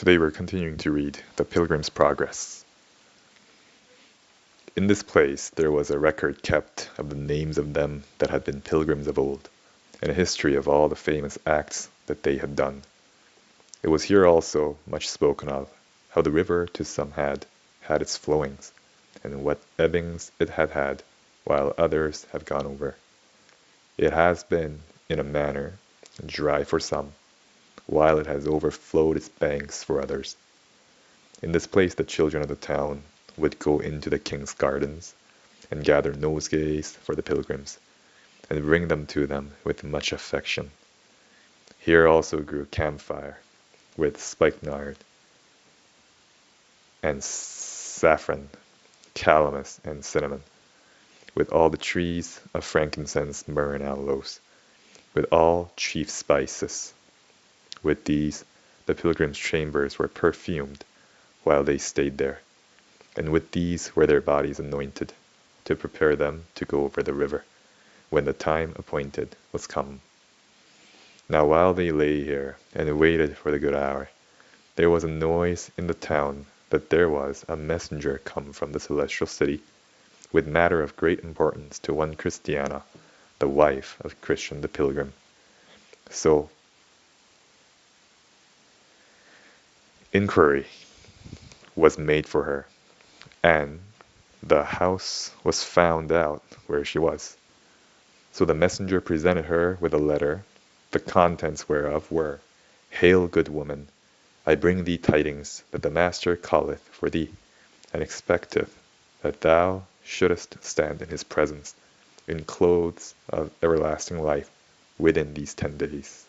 Today we're continuing to read The Pilgrim's Progress. In this place there was a record kept of the names of them that had been pilgrims of old, and a history of all the famous acts that they had done. It was here also much spoken of, how the river to some had its flowings, and what ebbings it had had, while others have gone over. It has been, in a manner, dry for some, while it has overflowed its banks for others. In this place the children of the town would go into the king's gardens, and gather nosegays for the pilgrims, and bring them to them with much affection. Here also grew camphire, with spikenard, and saffron, calamus, and cinnamon, with all the trees of frankincense, myrrh, and aloes, with all chief spices. With these the pilgrims' chambers were perfumed while they stayed there, and with these were their bodies anointed, to prepare them to go over the river, when the time appointed was come. Now while they lay here, and waited for the good hour, there was a noise in the town that there was a messenger come from the celestial city, with matter of great importance to one Christiana, the wife of Christian the pilgrim. So inquiry was made for her, and the house was found out where she was. So the messenger presented her with a letter, the contents whereof were, Hail, good woman, I bring thee tidings that the Master calleth for thee, and expecteth that thou shouldest stand in his presence, in clothes of everlasting life, within these 10 days.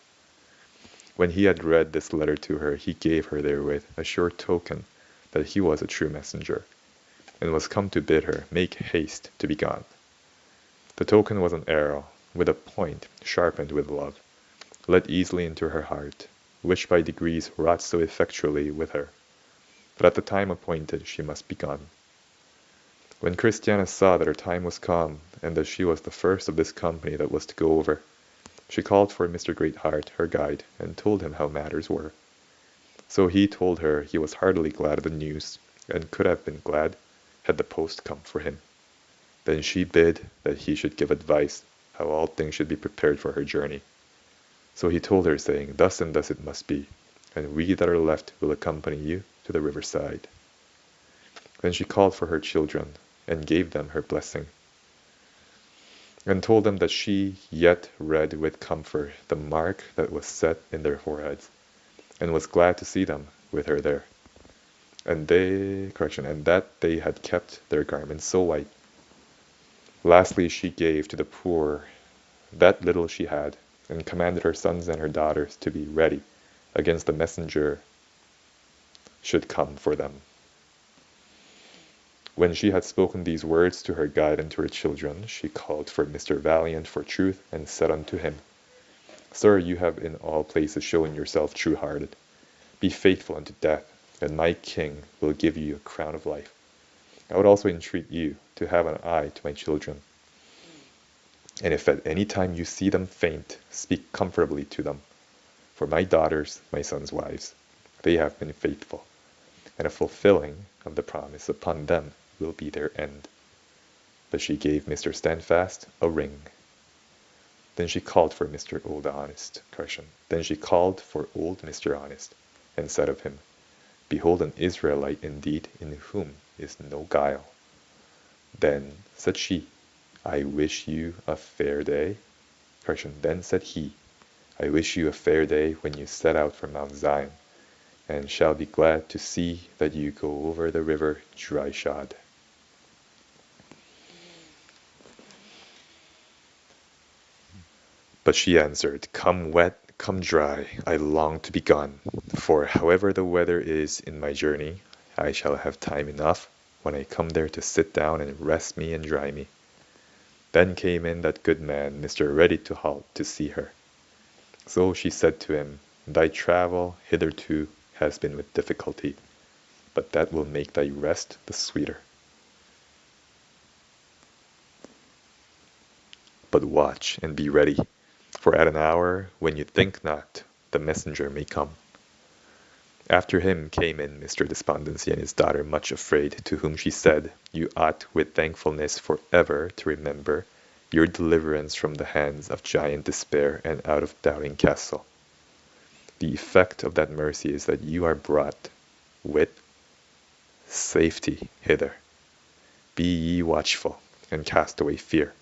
When he had read this letter to her, he gave her therewith a sure token that he was a true messenger, and was come to bid her make haste to be gone. The token was an arrow, with a point sharpened with love, let easily into her heart, which by degrees wrought so effectually with her, that at the time appointed she must be gone. When Christiana saw that her time was come, and that she was the first of this company that was to go over, she called for Mr. Greatheart, her guide, and told him how matters were. So he told her he was heartily glad of the news, and could have been glad had the post come for him. Then she bid that he should give advice how all things should be prepared for her journey. So he told her, saying, Thus and thus it must be, and we that are left will accompany you to the riverside. Then she called for her children, and gave them her blessing, and told them that she yet read with comfort the mark that was set in their foreheads, and was glad to see them with her there. And that they had kept their garments so white. Lastly she gave to the poor that little she had, and commanded her sons and her daughters to be ready against the messenger should come for them. When she had spoken these words to her guide and to her children, she called for Mr. Valiant for truth, and said unto him, Sir, you have in all places shown yourself true-hearted. Be faithful unto death, and my king will give you a crown of life. I would also entreat you to have an eye to my children, and if at any time you see them faint, speak comfortably to them. For my daughters, my sons' wives, they have been faithful, and a fulfilling of the promise upon them will be their end. But she gave Mr. Standfast a ring. Then she called for old Mr. Honest, and said of him, Behold an Israelite indeed, in whom is no guile. Then said she, I wish you a fair day. Then said he, I wish you a fair day when you set out from Mount Zion, and shall be glad to see that you go over the river dry-shod. But she answered, Come wet, come dry, I long to be gone, for however the weather is in my journey, I shall have time enough when I come there to sit down and rest me and dry me. Then came in that good man, Mr. Ready to halt, to see her. So she said to him, Thy travel hitherto has been with difficulty, but that will make thy rest the sweeter. But watch and be ready, for at an hour when you think not, the messenger may come. After him came in Mr. Despondency and his daughter Much Afraid, to whom she said, You ought with thankfulness for ever to remember your deliverance from the hands of Giant Despair and out of Doubting Castle. The effect of that mercy is that you are brought with safety hither. Be ye watchful, and cast away fear.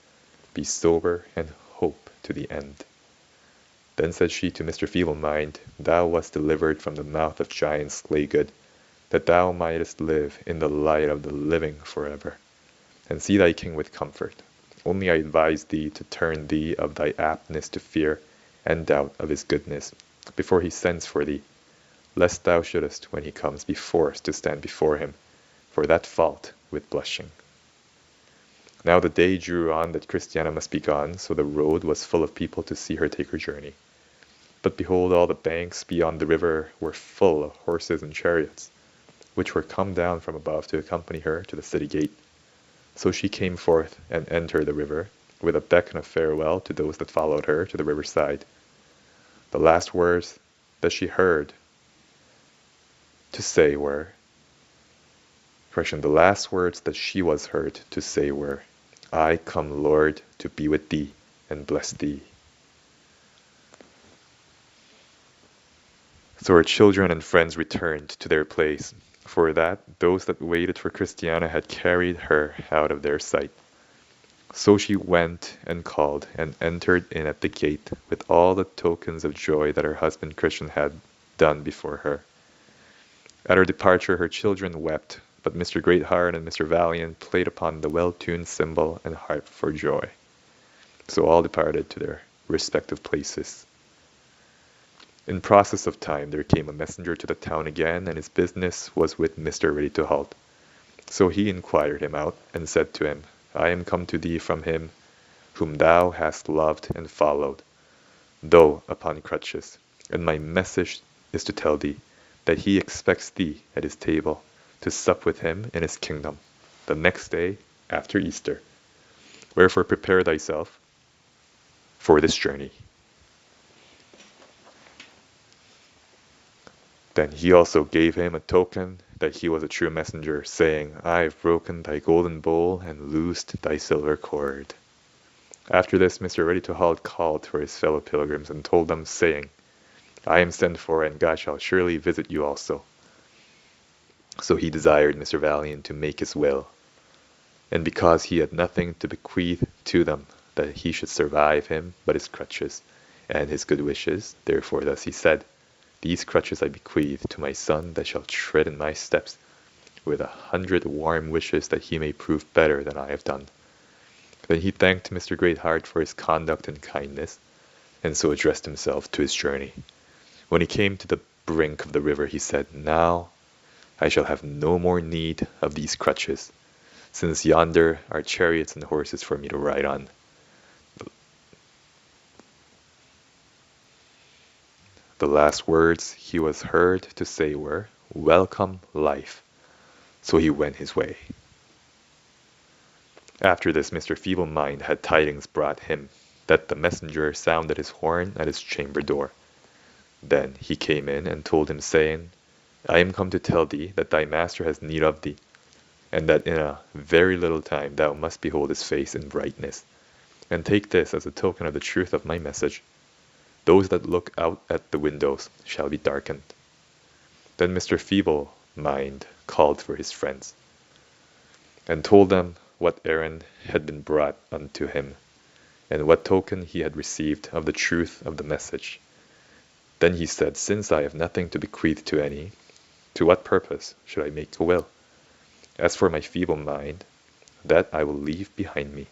Be sober, and hope to the end. Then said she to Mr. Feeble-mind, Thou wast delivered from the mouth of giant Slaygood, that thou mightest live in the light of the living forever, and see thy king with comfort. Only I advise thee to turn thee of thy aptness to fear and doubt of his goodness, before he sends for thee, lest thou shouldest, when he comes, be forced to stand before him, for that fault with blushing. Now the day drew on that Christiana must be gone, so the road was full of people to see her take her journey. But behold, all the banks beyond the river were full of horses and chariots, which were come down from above to accompany her to the city gate. So she came forth and entered the river, with a beck and a farewell to those that followed her to the river side. The last words that she heard to say were, the last words that she was heard to say were, I come, Lord, to be with thee and bless thee. So her children and friends returned to their place, for that those that waited for Christiana had carried her out of their sight. So she went and called and entered in at the gate with all the tokens of joy that her husband Christian had done before her. At her departure her children wept, but Mr. Greatheart and Mr. Valiant played upon the well-tuned cymbal and harp for joy. So all departed to their respective places. In process of time there came a messenger to the town again, and his business was with Mr. Ready-to-halt. So he inquired him out, and said to him, I am come to thee from him whom thou hast loved and followed, though upon crutches, and my message is to tell thee that he expects thee at his table to sup with him in his kingdom, the next day after Easter. Wherefore prepare thyself for this journey. Then he also gave him a token that he was a true messenger, saying, I have broken thy golden bowl and loosed thy silver cord. After this Mr. Ready-to-halt called for his fellow pilgrims and told them, saying, I am sent for, and God shall surely visit you also. So he desired Mr. Valiant to make his will, and because he had nothing to bequeath to them, that he should survive him but his crutches and his good wishes, therefore thus he said, These crutches I bequeath to my son that shall tread in my steps, with 100 warm wishes that he may prove better than I have done. Then he thanked Mr. Greatheart for his conduct and kindness, and so addressed himself to his journey. When he came to the brink of the river, he said, Now I shall have no more need of these crutches, since yonder are chariots and horses for me to ride on. The last words he was heard to say were, Welcome, life. So he went his way. After this Mr. Feeble-mind had tidings brought him, that the messenger sounded his horn at his chamber door. Then he came in and told him, saying, I am come to tell thee that thy master has need of thee, and that in a very little time thou must behold his face in brightness. And take this as a token of the truth of my message. Those that look out at the windows shall be darkened. Then Mr. Feeble-mind called for his friends, and told them what errand had been brought unto him, and what token he had received of the truth of the message. Then he said, Since I have nothing to bequeath to any, to what purpose should I make a will? As for my feeble mind, that I will leave behind me,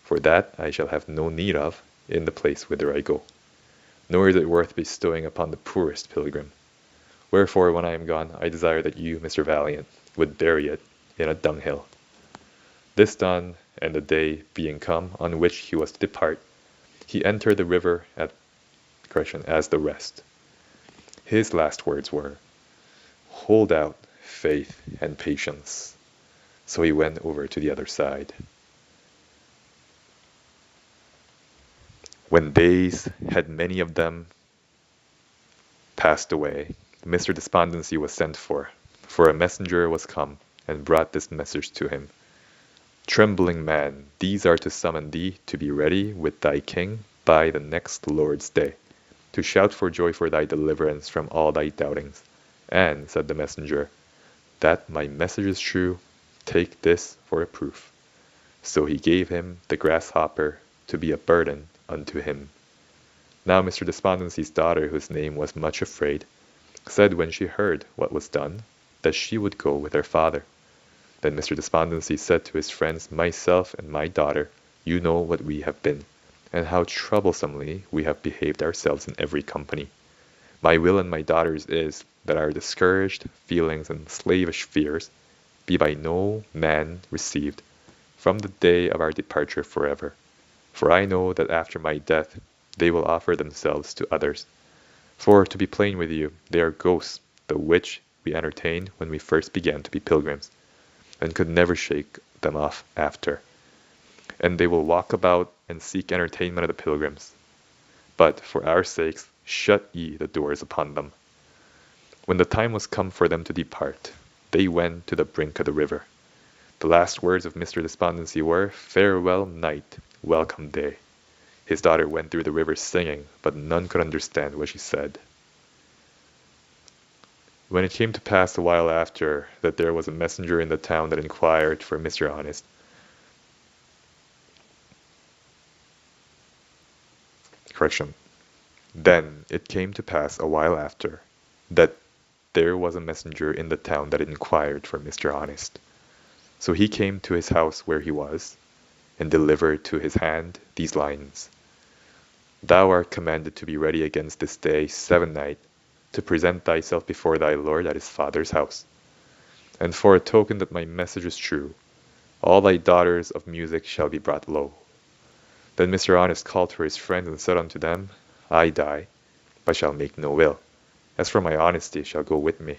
for that I shall have no need of in the place whither I go. Nor is it worth bestowing upon the poorest pilgrim. Wherefore, when I am gone, I desire that you, Mr. Valiant, would bury it in a dunghill. This done, and the day being come on which he was to depart, he entered the river as the rest. His last words were, Hold out faith and patience. So he went over to the other side. When days had many of them passed away, Mr. Despondency was sent for a messenger was come, and brought this message to him. Trembling man, these are to summon thee to be ready with thy king by the next Lord's day, to shout for joy for thy deliverance from all thy doubtings. And, said the messenger, that my message is true, take this for a proof. So he gave him the grasshopper to be a burden unto him. Now Mr. Despondency's daughter, whose name was Much Afraid, said when she heard what was done, that she would go with her father. Then Mr. Despondency said to his friends, myself and my daughter, you know what we have been, and how troublesomely we have behaved ourselves in every company. My will and my daughter's is, that our discouraged feelings and slavish fears be by no man received from the day of our departure forever. For I know that after my death they will offer themselves to others. For, to be plain with you, they are ghosts, the which we entertained when we first began to be pilgrims, and could never shake them off after. And they will walk about and seek entertainment of the pilgrims. But, for our sakes, shut ye the doors upon them. When the time was come for them to depart, they went to the brink of the river. The last words of Mr. Despondency were, farewell night, welcome day. His daughter went through the river singing, but none could understand what she said. When it came to pass a while after, that there was a messenger in the town that inquired for Mr. Honest. Correction. Then it came to pass a while after, that there was a messenger in the town that inquired for Mr. Honest. So he came to his house where he was, and delivered to his hand these lines. Thou art commanded to be ready against this day 7 night, to present thyself before thy Lord at his father's house. And for a token that my message is true, all thy daughters of music shall be brought low. Then Mr. Honest called for his friends and said unto them, I die, but shall make no will. As for my honesty shall go with me.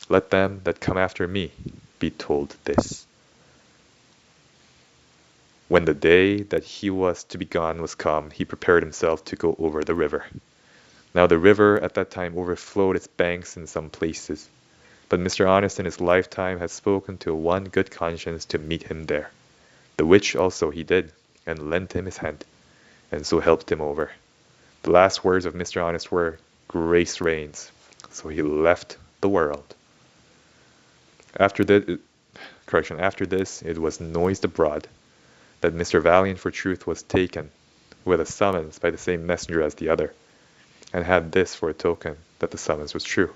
Let them that come after me be told this. When the day that he was to be gone was come, he prepared himself to go over the river. Now the river at that time overflowed its banks in some places, but Mr. Honest in his lifetime had spoken to one good conscience to meet him there, the which also he did, and lent him his hand, and so helped him over. The last words of Mr. Honest were, grace reigns, so he left the world. After this, it was noised abroad that Mr. Valiant for Truth was taken, with a summons by the same messenger as the other, and had this for a token that the summons was true,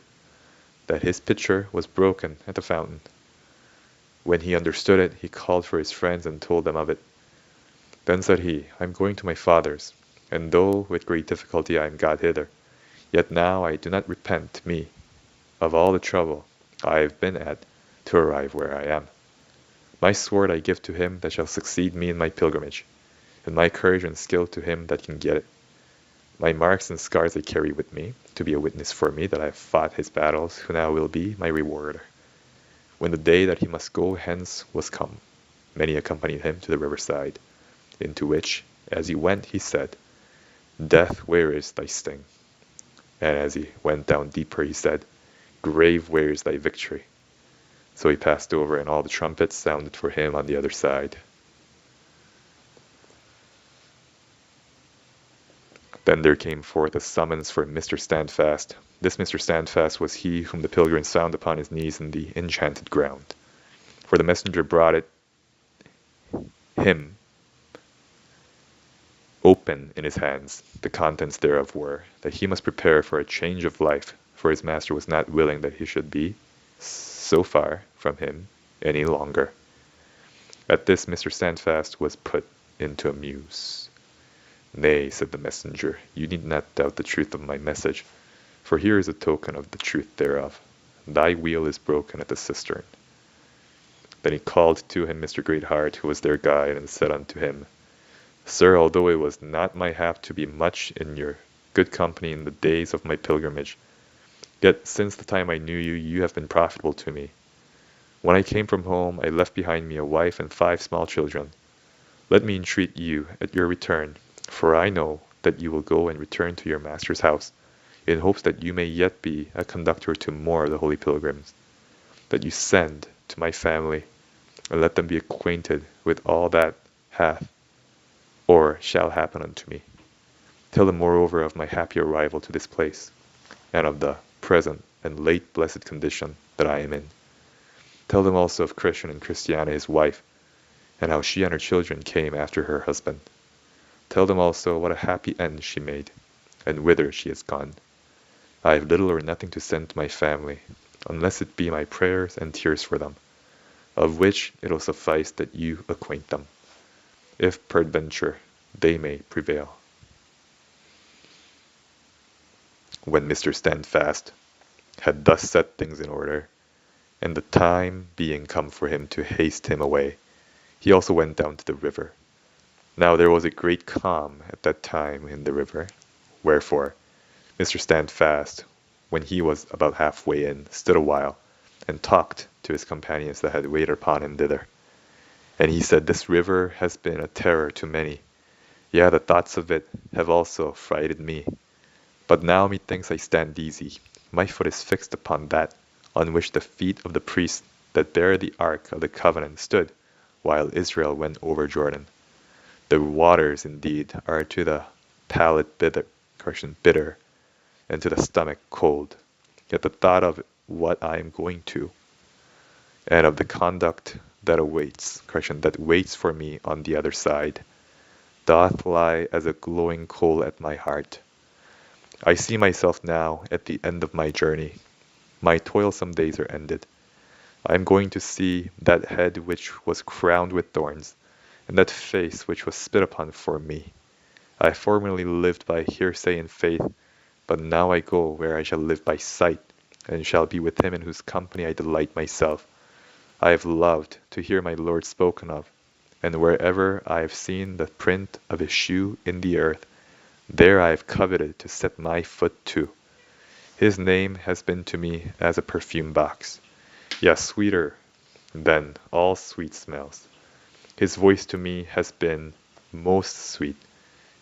that his pitcher was broken at the fountain. When he understood it, he called for his friends and told them of it. Then said he, I am going to my father's, and though with great difficulty I am got hither, yet now I do not repent me of all the trouble I have been at to arrive where I am. My sword I give to him that shall succeed me in my pilgrimage, and my courage and skill to him that can get it. My marks and scars I carry with me, to be a witness for me that I have fought his battles, who now will be my rewarder. When the day that he must go hence was come, many accompanied him to the riverside, into which, as he went, he said, Death, where is thy sting? And as he went down deeper, he said, Grave, where is thy victory? So he passed over, and all the trumpets sounded for him on the other side. Then there came forth a summons for Mr. Standfast. This Mr. Standfast was he whom the pilgrims found upon his knees in the enchanted ground. For the messenger brought it him open in his hands. The contents thereof were, that he must prepare for a change of life, for his master was not willing that he should be so far from him any longer. At this Mr. Standfast was put into a muse. Nay, said the messenger, you need not doubt the truth of my message, for here is a token of the truth thereof. Thy wheel is broken at the cistern. Then he called to him Mr. Greatheart, who was their guide, and said unto him, Sir, although it was not my hap to be much in your good company in the days of my pilgrimage, yet since the time I knew you, you have been profitable to me. When I came from home, I left behind me a wife and 5 small children. Let me entreat you at your return, for I know that you will go and return to your master's house, in hopes that you may yet be a conductor to more of the holy pilgrims, that you send to my family, and let them be acquainted with all that hath or shall happen unto me. Tell them moreover of my happy arrival to this place, and of the present and late blessed condition that I am in. Tell them also of Christian and Christiana his wife, and how she and her children came after her husband. Tell them also what a happy end she made, and whither she is gone. I have little or nothing to send to my family, unless it be my prayers and tears for them, of which it will suffice that you acquaint them, if peradventure they may prevail. When Mr. Standfast had thus set things in order, and the time being come for him to haste him away, he also went down to the river. Now there was a great calm at that time in the river, wherefore Mr. Standfast, when he was about halfway in, stood a while, and talked to his companions that had waited upon him thither. And he said, This river has been a terror to many, yea, the thoughts of it have also frighted me. But now methinks I stand easy, my foot is fixed upon that on which the feet of the priests that bear the ark of the covenant stood, while Israel went over Jordan. The waters indeed are to the palate bitter, and to the stomach cold. Yet the thought of what I am going to, and of the conduct that waits for me on the other side, doth lie as a glowing coal at my heart. I see myself now at the end of my journey. My toilsome days are ended. I am going to see that head which was crowned with thorns, and that face which was spit upon for me. I formerly lived by hearsay and faith, but now I go where I shall live by sight, and shall be with him in whose company I delight myself. I have loved to hear my Lord spoken of, and wherever I have seen the print of his shoe in the earth, there I have coveted to set my foot too. His name has been to me as a perfume box, yes, sweeter than all sweet smells. His voice to me has been most sweet,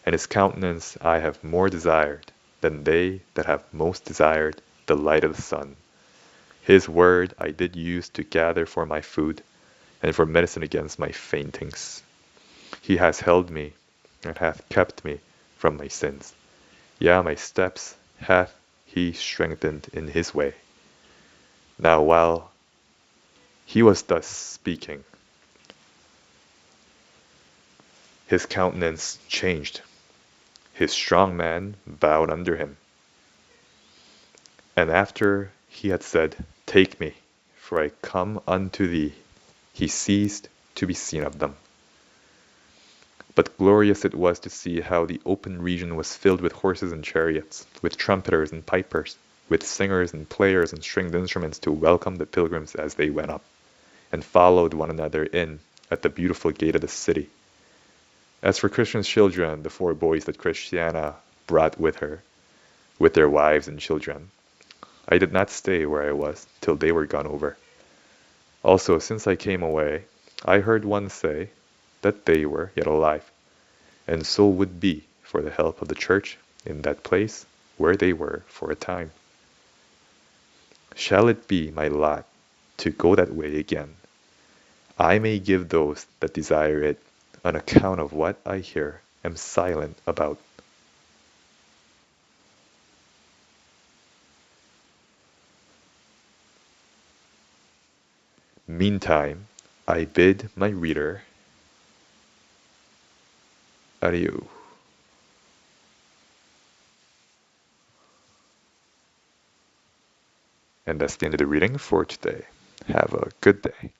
and his countenance I have more desired than they that have most desired the light of the sun. His word I did use to gather for my food, and for medicine against my faintings. He has held me, and hath kept me from my sins. Yea, my steps hath he strengthened in his way. Now while he was thus speaking, his countenance changed. His strong man bowed under him. And after he had said, Take me, for I come unto thee, he ceased to be seen of them. But glorious it was to see how the open region was filled with horses and chariots, with trumpeters and pipers, with singers and players and stringed instruments to welcome the pilgrims as they went up, and followed one another in at the beautiful gate of the city. As for Christian's children, the 4 boys that Christiana brought with her, with their wives and children, I did not stay where I was till they were gone over. Also, since I came away, I heard one say that they were yet alive, and so would be for the help of the church in that place where they were for a time. Shall it be my lot to go that way again, I may give those that desire it on account of what I here am silent about. Meantime, I bid my reader adieu. And that's the end of the reading for today. Have a good day.